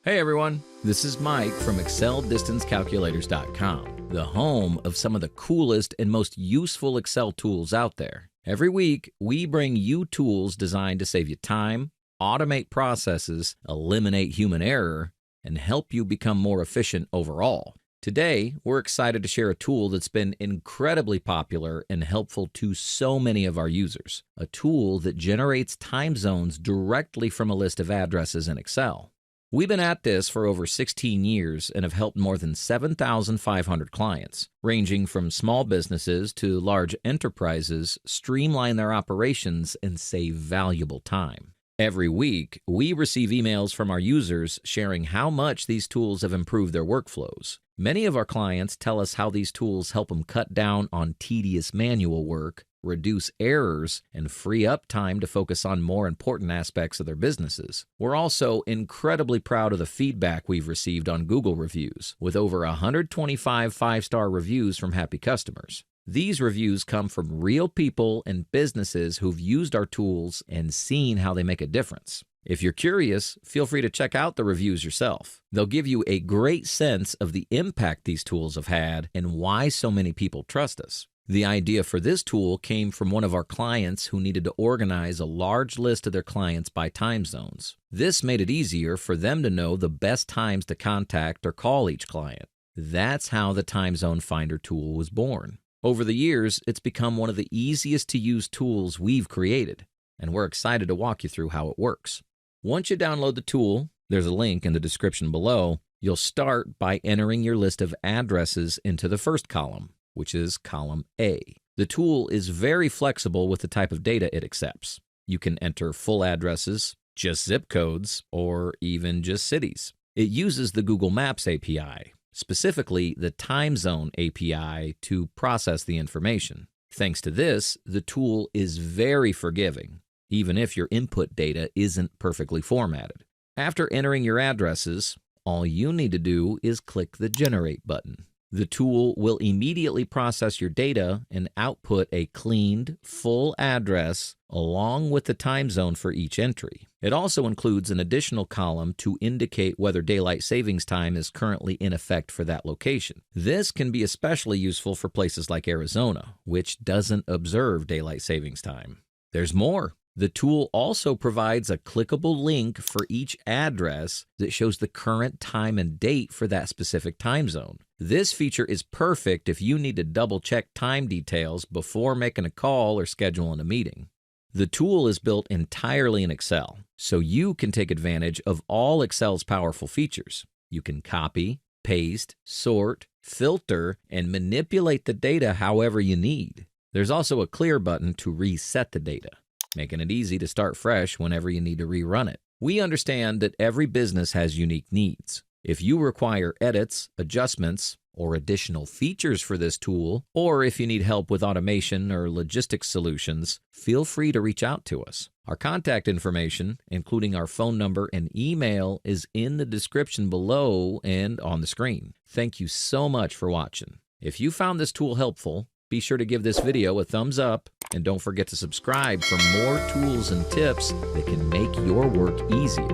Hey everyone, this is Mike from ExcelDistanceCalculators.com, the home of some of the coolest and most useful Excel tools out there. Every week, we bring you tools designed to save you time, automate processes, eliminate human error, and help you become more efficient overall. Today, we're excited to share a tool that's been incredibly popular and helpful to so many of our users, a tool that generates time zones directly from a list of addresses in Excel. We've been at this for over 16 years and have helped more than 7,500 clients, ranging from small businesses to large enterprises, streamline their operations and save valuable time. Every week, we receive emails from our users sharing how much these tools have improved their workflows. Many of our clients tell us how these tools help them cut down on tedious manual work, reduce errors, and free up time to focus on more important aspects of their businesses. We're also incredibly proud of the feedback we've received on Google reviews, with over 125 five-star reviews from happy customers. These reviews come from real people and businesses who've used our tools and seen how they make a difference. If you're curious, feel free to check out the reviews yourself. They'll give you a great sense of the impact these tools have had and why so many people trust us. The idea for this tool came from one of our clients who needed to organize a large list of their clients by time zones. This made it easier for them to know the best times to contact or call each client. That's how the Time Zone Finder tool was born. Over the years, it's become one of the easiest to use tools we've created, and we're excited to walk you through how it works. Once you download the tool, there's a link in the description below. You'll start by entering your list of addresses into the first column, which is column A. The tool is very flexible with the type of data it accepts. You can enter full addresses, just zip codes, or even just cities. It uses the Google Maps API, specifically the Time Zone API, to process the information. Thanks to this, the tool is very forgiving, even if your input data isn't perfectly formatted. After entering your addresses, all you need to do is click the Generate button. The tool will immediately process your data and output a cleaned, full address along with the time zone for each entry. It also includes an additional column to indicate whether daylight savings time is currently in effect for that location. This can be especially useful for places like Arizona, which doesn't observe daylight savings time. There's more. The tool also provides a clickable link for each address that shows the current time and date for that specific time zone. This feature is perfect if you need to double-check time details before making a call or scheduling a meeting. The tool is built entirely in Excel, so you can take advantage of all Excel's powerful features. You can copy, paste, sort, filter, and manipulate the data however you need. There's also a clear button to reset the data, making it easy to start fresh whenever you need to rerun it. We understand that every business has unique needs. If you require edits, adjustments, or additional features for this tool, or if you need help with automation or logistics solutions, feel free to reach out to us. Our contact information, including our phone number and email, is in the description below and on the screen. Thank you so much for watching. If you found this tool helpful, be sure to give this video a thumbs up, and don't forget to subscribe for more tools and tips that can make your work easier.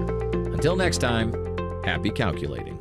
Until next time, happy calculating.